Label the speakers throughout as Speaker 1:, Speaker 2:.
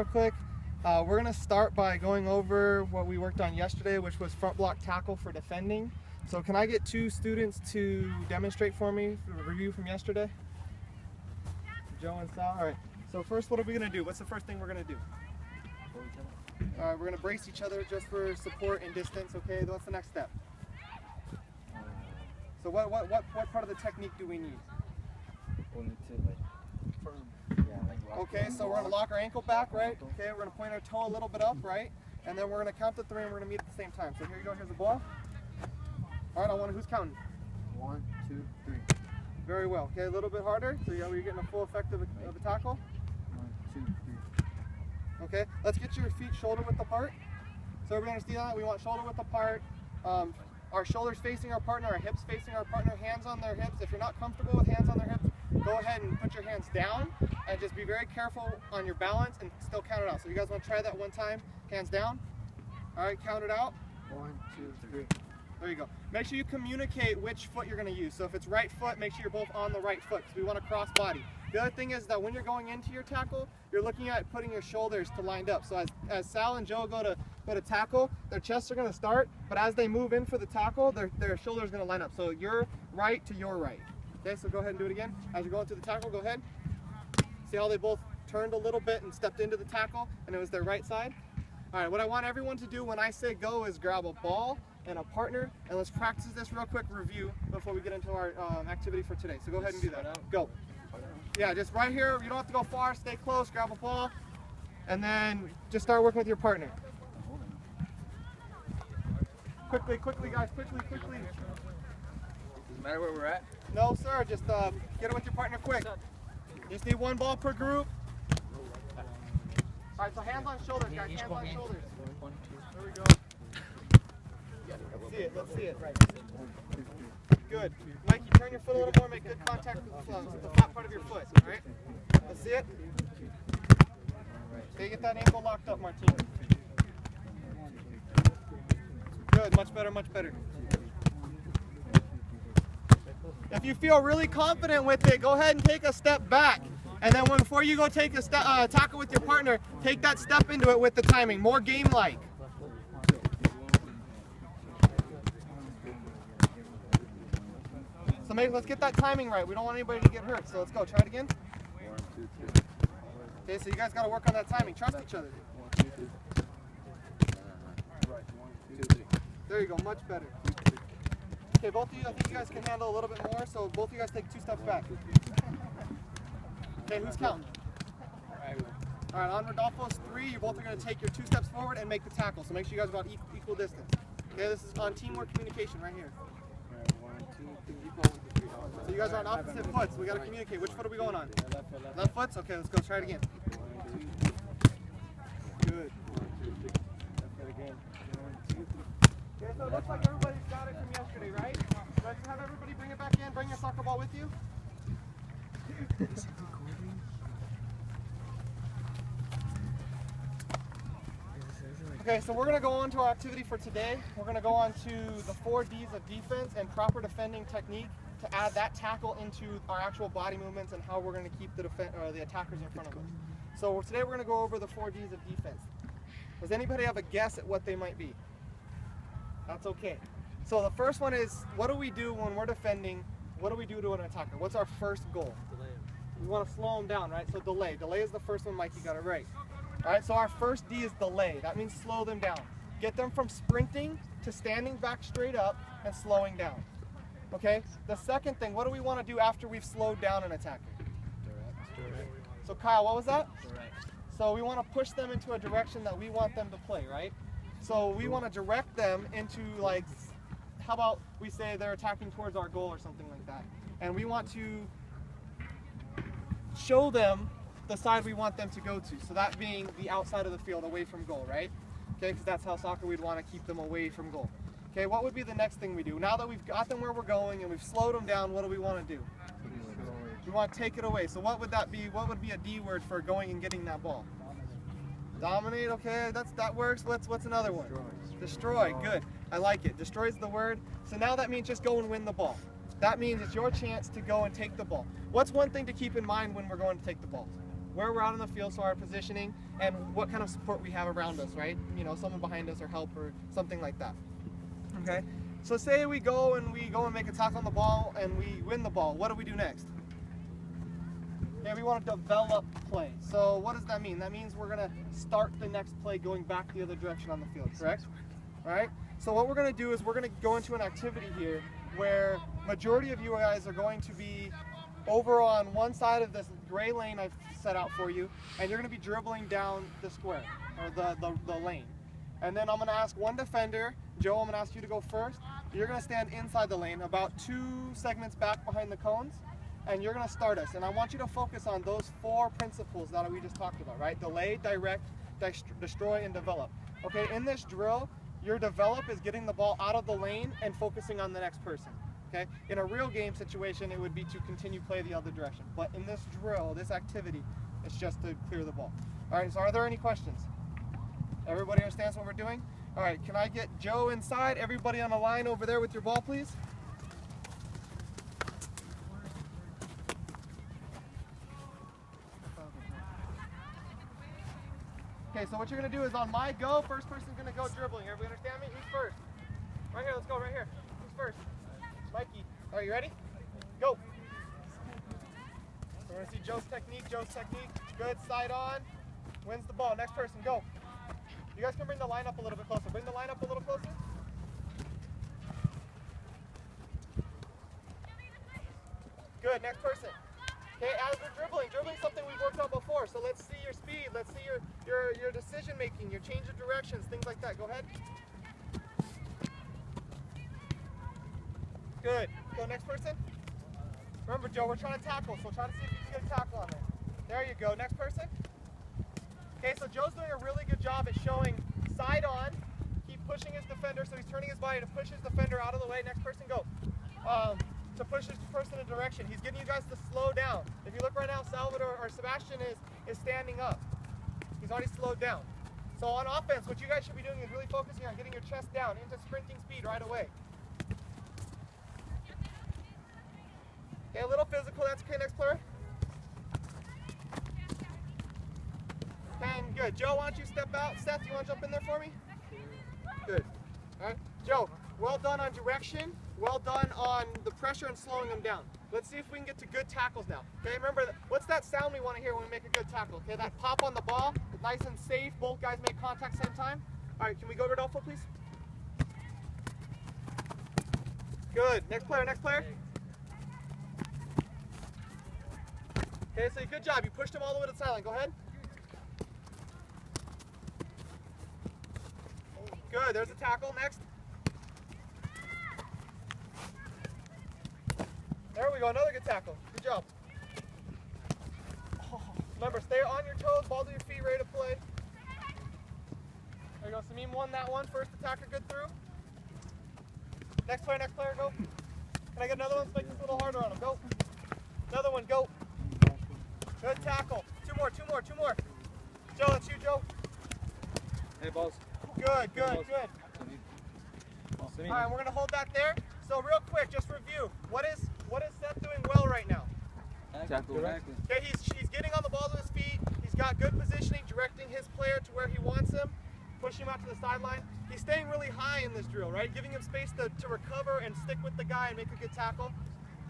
Speaker 1: quick. We're going to start by going over what we worked on yesterday, which was front block tackle for defending. So can I get 2 students to demonstrate for me a review from yesterday? Joe and Sal. All right. So first, what are we going to do? What's the first thing we're going to do? We're going to brace each other just for support and distance. Okay. What's the next step? So what part of the technique do we need?
Speaker 2: We need to firm. Yeah,
Speaker 1: okay, so we're going to lock our ankle back, right? Okay, we're going to point our toe a little bit up, right? And then we're going to count to 3 and we're going to meet at the same time. So here you go, here's the ball. All right, I want who's counting?
Speaker 2: 1, 2, 3.
Speaker 1: Very well. Okay, a little bit harder, so you're getting a full effect of a tackle.
Speaker 2: 1, 2, 3.
Speaker 1: Okay, let's get your feet shoulder width apart. So everybody understand that? We want shoulder width apart. Our shoulders facing our partner, our hips facing our partner, hands on their hips. If you're not comfortable with hands on their hips, go ahead and put your hands down and just be very careful on your balance and still count it out. So you guys want to try that one time? Hands down. All right, count it out.
Speaker 2: 1, 2, 3.
Speaker 1: There you go. Make sure you communicate which foot you're going to use. So if it's right foot, make sure you're both on the right foot because we want to cross body. The other thing is that when you're going into your tackle, you're looking at putting your shoulders to lined up. So as Sal and Joe go to tackle, their chests are going to start, but as they move in for the tackle, their shoulders are going to line up. So your right to your right. Okay, so go ahead and do it again. As you're going to the tackle, go ahead. See how they both turned a little bit and stepped into the tackle, and it was their right side? All right, what I want everyone to do when I say go is grab a ball and a partner, and let's practice this real quick review before we get into our activity for today. So go ahead and do that. Go. Yeah, just right here. You don't have to go far. Stay close. Grab a ball, and then just start working with your partner. Quickly, guys. Quickly.
Speaker 2: Doesn't matter where we're at?
Speaker 1: No, sir. Just get it with your partner quick. Just need 1 ball per group. All right, so hands on shoulders, guys. Hands on shoulders. There we go. Let's see it. Right. Good. Mikey, turn your foot a little more. Make good contact with the flat part of your foot. All right. Let's see it. Okay, get that ankle locked up, Martin. Good. Much better. Much better. If you feel really confident with it, go ahead and take a step back. And then before you go take a tackle with your partner, take that step into it with the timing. More game-like. So let's get that timing right. We don't want anybody to get hurt. So let's go. Try it again.
Speaker 2: 1, 2, 3.
Speaker 1: Okay, so you guys got to work on that timing. Trust each other.
Speaker 2: 1, 2, 3. Right. 1, 2, 3.
Speaker 1: There you go. Much better. Okay, both of you, I think you guys can handle a little bit more. So both of you guys take 2 steps back. Okay, who's counting? All right, on Rodolfo's 3, you both are going to take your 2 steps forward and make the tackle. So make sure you guys are about equal distance. Okay, this is on teamwork communication right here.
Speaker 2: 1, 2, 3.
Speaker 1: So you guys are on opposite foot, so we got to communicate. Which foot are we going on? Left foot? Okay, let's go. Try it again. Good. Okay, so it looks like everybody's got it from yesterday, right? Let's have everybody bring it back in. Bring your soccer ball with you. Okay, so we're going to go on to our activity for today. We're going to go on to the 4 Ds of defense and proper defending technique to add that tackle into our actual body movements and how we're going to keep the attackers in front of us. So today we're going to go over the 4 Ds of defense. Does anybody have a guess at what they might be? That's okay. So the first one is, what do we do when we're defending? What do we do to an attacker? What's our first goal?
Speaker 2: Delay.
Speaker 1: We want to slow them down, right? So delay. Delay is the first one, Mikey got it right. All right, so our first D is delay. That means slow them down. Get them from sprinting to standing back straight up and slowing down. Okay? The second thing, what do we want to do after we've slowed down an attacker?
Speaker 2: Direct.
Speaker 1: So Kyle, what was that?
Speaker 2: Direct.
Speaker 1: So we want to push them into a direction that we want them to play, right? So we want to direct them into, like, how about we say they're attacking towards our goal or something like that. And we want to show them the side we want them to go to. So that being the outside of the field, away from goal, right? Okay, because that's how soccer we'd want to keep them away from goal. Okay, what would be the next thing we do? Now that we've got them where we're going and we've slowed them down, what do we want to do? We want to take it away. So what would that be? What would be a D word for going and getting that ball? Dominate, okay, that works. What's another one? Destroy, good. I like it. Destroy is the word. So now that means just go and win the ball. That means it's your chance to go and take the ball. What's one thing to keep in mind when we're going to take the ball? where we're out on the field, so our positioning, and what kind of support we have around us, right? You know, someone behind us or help or something like that. Okay? So say we go and make a tackle on the ball and we win the ball. What do we do next? Okay, we want to develop play. So what does that mean? That means we're going to start the next play going back the other direction on the field, correct? All right? So what we're going to do is we're going to go into an activity here where majority of you guys are going to be over on one side of this gray lane I've set out for you, and you're going to be dribbling down the square, or the lane. And then I'm going to ask one defender, Joe, I'm going to ask you to go first. You're going to stand inside the lane, about 2 segments back behind the cones, and you're going to start us. And I want you to focus on those 4 principles that we just talked about, right? Delay, direct, destroy, and develop. Okay, in this drill, your develop is getting the ball out of the lane and focusing on the next person. Okay? In a real game situation, it would be to continue play the other direction. But in this drill, this activity, it's just to clear the ball. All right, so are there any questions? Everybody understands what we're doing? All right, can I get Joe inside? Everybody on the line over there with your ball, please. Okay, so what you're going to do is on my go, first person's going to go dribbling. Everybody understand me? Who's first? Right here, let's go right here. Who's first? Mikey. All right, you ready? Go. So we're going to see Joe's technique. Good, side on. Wins the ball. Next person, go. You guys can bring the line up a little bit closer. Bring the line up a little closer. Good, next person. Okay, as we're dribbling something we've worked on before. So let's see your speed, let's see your decision making, your change of directions, things like that. Go ahead. Good. Go, next person. Remember, Joe, we're trying to tackle, so try to see if you can get a tackle on there. There you go. Next person. Okay, so Joe's doing a really good job at showing side on. Keep pushing his defender, so he's turning his body to push his defender out of the way. Next person, go. To push his person in direction. He's getting you guys to slow down. If you look right now, Salvador or Sebastian is standing up. He's already slowed down. So on offense, what you guys should be doing is really focusing on getting your chest down into sprinting speed right away. Okay, a little physical, that's okay. Next player. And good. Joe, why don't you step out? Seth, you want to jump in there for me? Good. All right. Joe, well done on direction. Well done on the pressure and slowing them down. Let's see if we can get to good tackles now. Okay, remember, what's that sound we want to hear when we make a good tackle? Okay, that pop on the ball, nice and safe. Both guys make contact same time. All right, can we go Rodolfo, please? Good. Next player, next player. Okay, so good job. You pushed him all the way to the sideline. Go ahead. Good. There's a tackle. Next. There we go. Another good tackle. Good job. Oh, remember, stay on your toes. Ball to your feet, ready to play. There you go. Samim won that one. First attacker, good through. Next player, go. Can I get another one? Let's make this a little harder on him. Go. Another one, go. Good tackle. Two more. Joe, that's you, Joe.
Speaker 2: Hey, balls.
Speaker 1: Good. All right, we're going to hold that there. So real quick, just review. What is Seth doing well right now?
Speaker 2: Tackle.
Speaker 1: Okay, he's getting on the ball to his feet. He's got good positioning, directing his player to where he wants him, pushing him out to the sideline. He's staying really high in this drill, right? Giving him space to recover and stick with the guy and make a good tackle.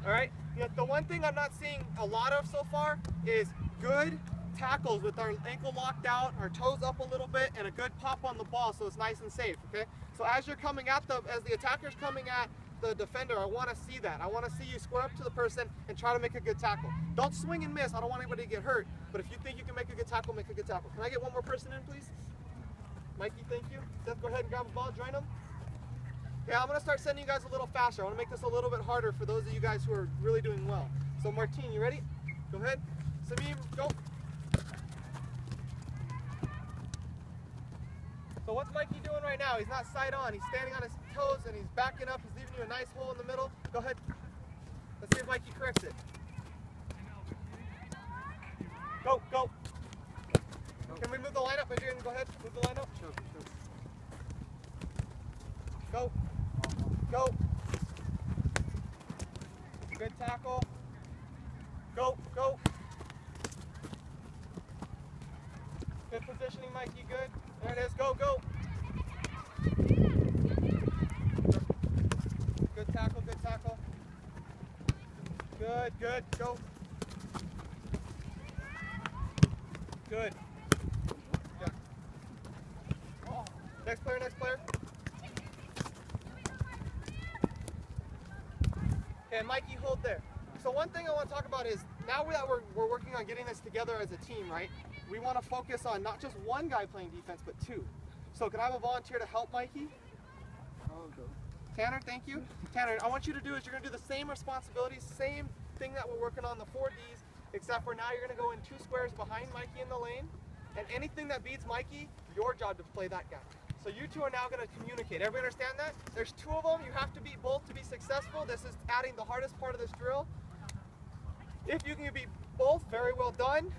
Speaker 1: All right? Yeah, the one thing I'm not seeing a lot of so far is good tackles with our ankle locked out, our toes up a little bit, and a good pop on the ball so it's nice and safe, okay? So as you're coming at as the attacker's coming at the defender, I want to see that. I want to see you square up to the person and try to make a good tackle. Don't swing and miss. I don't want anybody to get hurt, but if you think you can make a good tackle, make a good tackle. Can I get one more person in, please? Mikey, thank you. Seth, go ahead and grab a ball, join them. Okay, I'm going to start sending you guys a little faster. I want to make this a little bit harder for those of you guys who are really doing well. So Martine, you ready? Go ahead. Samim, go. So what's Mikey doing right now? He's not side on. He's standing on his toes and he's backing up. He's leaving you a nice hole in the middle. Go ahead. Let's see if Mikey corrects it. Go. Can we move the line up? Adrian, go ahead. Move the line up. Sure. Go. Good tackle. Go. Mikey, good. There it is, go, go. Good tackle, good tackle. Good, good, go. Good. Yeah. Oh. Next player, next player. Okay, Mikey, hold there. So one thing I want to talk about is, now that we're working on getting this together as a team, right? We want to focus on not just one guy playing defense, but two. So can I have a volunteer to help Mikey?
Speaker 2: I'll go.
Speaker 1: Tanner, thank you. Tanner, I want you to do is you're going to do the same responsibilities, same thing that we're working on the 4Ds, except for now you're going to go in 2 squares behind Mikey in the lane, and anything that beats Mikey, your job to play that guy. So you two are now going to communicate. Everybody understand that? There's 2 of them. You have to beat both to be successful. This is adding the hardest part of this drill. If you can beat both, very well done.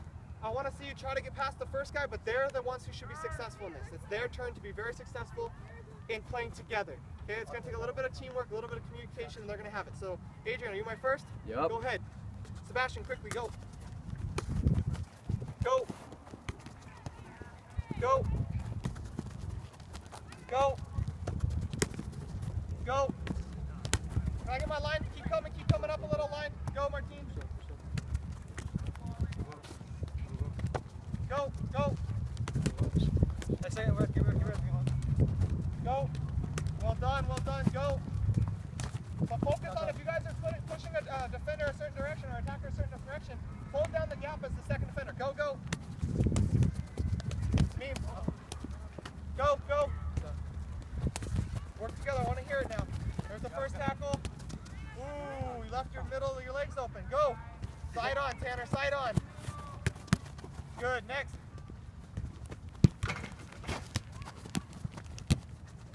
Speaker 1: I want to see you try to get past the first guy, but they're the ones who should be successful in this. It's their turn to be very successful in playing together. Okay, it's going to take a little bit of teamwork, a little bit of communication, and they're going to have it. So, Adrian, are you my first?
Speaker 2: Yep.
Speaker 1: Go ahead. Sebastian, quickly, go. Go. Go. Go. Go. Can I get my line to keep coming up a little line? Go, Martin. Go, go. I say it, work, get rid. Go. Well done, go. But focus on, if you guys are pushing a defender a certain direction or attacker a certain direction, hold down the gap as the second defender. Go, go. Me. Go, go. Work together, I want to hear it now. There's the first tackle. Ooh, you left your middle of your legs open. Go. Side on, Tanner, side on. Good, next.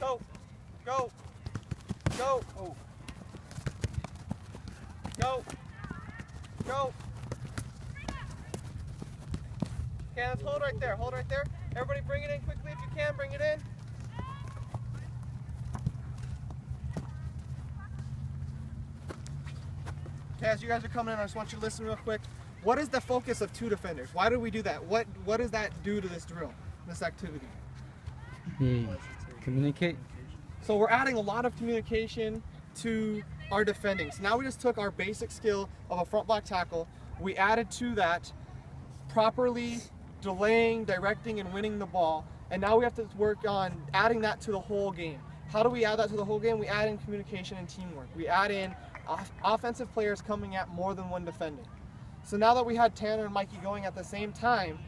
Speaker 1: Go, go, go. Oh. Go, go. Okay, let's hold right there, hold right there. Everybody bring it in quickly if you can, bring it in. Okay, as you guys are coming in, I just want you to listen real quick. What is the focus of 2 defenders? Why do we do that? What does that do to this drill, this activity?
Speaker 2: Communicate.
Speaker 1: So we're adding a lot of communication to our defending. So now we just took our basic skill of a front block tackle, we added to that properly delaying, directing, and winning the ball, and now we have to work on adding that to the whole game. How do we add that to the whole game? We add in communication and teamwork. We add in offensive players coming at more than one defending. So now that we had Tanner and Mikey going at the same time,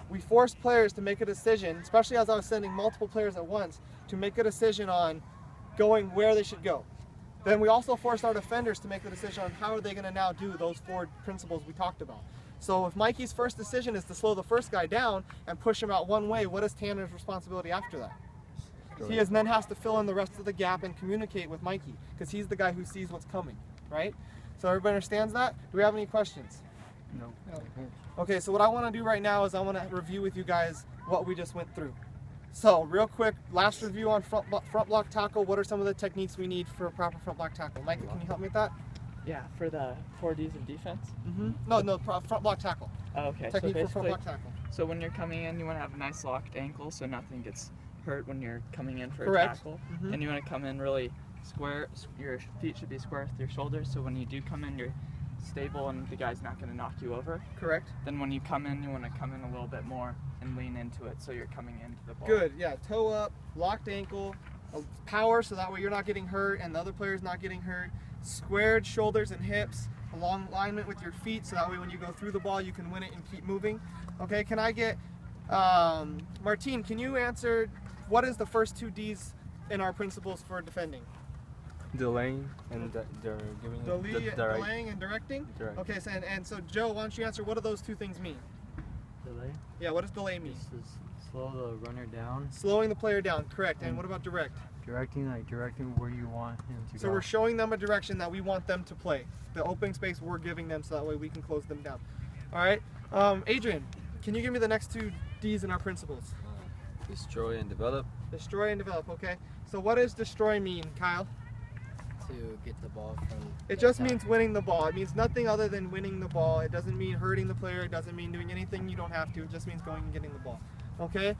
Speaker 1: we forced players to make a decision, especially as I was sending multiple players at once, to make a decision on going where they should go. Then we also forced our defenders to make the decision on how are they going to now do those 4 principles we talked about. So if Mikey's first decision is to slow the first guy down and push him out one way, what is Tanner's responsibility after that? He then has to fill in the rest of the gap and communicate with Mikey, because he's the guy who sees what's coming, right? So everybody understands that? Do we have any questions?
Speaker 2: No.
Speaker 1: Okay, so what I want to do right now is I want to review with you guys what we just went through. So real quick, last review on front block tackle. What are some of the techniques we need for a proper front block tackle? Micah, can you help me with that?
Speaker 3: Yeah, for the 4Ds of defense?
Speaker 1: No, front block tackle.
Speaker 3: Oh, okay.
Speaker 1: Technique
Speaker 3: So
Speaker 1: for front block tackle.
Speaker 3: So when you're coming in, you want to have a nice locked ankle so nothing gets hurt when you're coming in for
Speaker 1: Correct.
Speaker 3: a tackle. And you want to come in really square. Your feet should be square with your shoulders, so when you do come in, you're stable and the guy's not going to knock you over.
Speaker 1: Correct.
Speaker 3: Then when you come in, you want to come in a little bit more and lean into it so you're coming into the ball.
Speaker 1: Good, yeah. Toe up, locked ankle, power so that way you're not getting hurt and the other player's not getting hurt. Squared shoulders and hips, along alignment with your feet so that way when you go through the ball you can win it and keep moving. Okay, can I get, Martine, can you answer what is the first 2 Ds in our principles for defending?
Speaker 2: Delaying and
Speaker 1: Delaying and directing? Okay, so, and so Joe, why don't you answer what do those 2 things mean?
Speaker 4: Delay?
Speaker 1: Yeah, what does delay mean?
Speaker 4: Just to slow the runner down.
Speaker 1: Slowing the player down, correct. And what about direct?
Speaker 4: Directing where you want him to go.
Speaker 1: So we're showing them a direction that we want them to play. The opening space we're giving them so that way we can close them down. All right, Adrian, can you give me the next 2 Ds in our principles?
Speaker 2: Destroy and develop.
Speaker 1: Destroy and develop, okay. So what does destroy mean, Kyle?
Speaker 5: To get the ball from
Speaker 1: It just means winning the ball. It means nothing other than winning the ball. It doesn't mean hurting the player. It doesn't mean doing anything you don't have to. It just means going and getting the ball. Okay?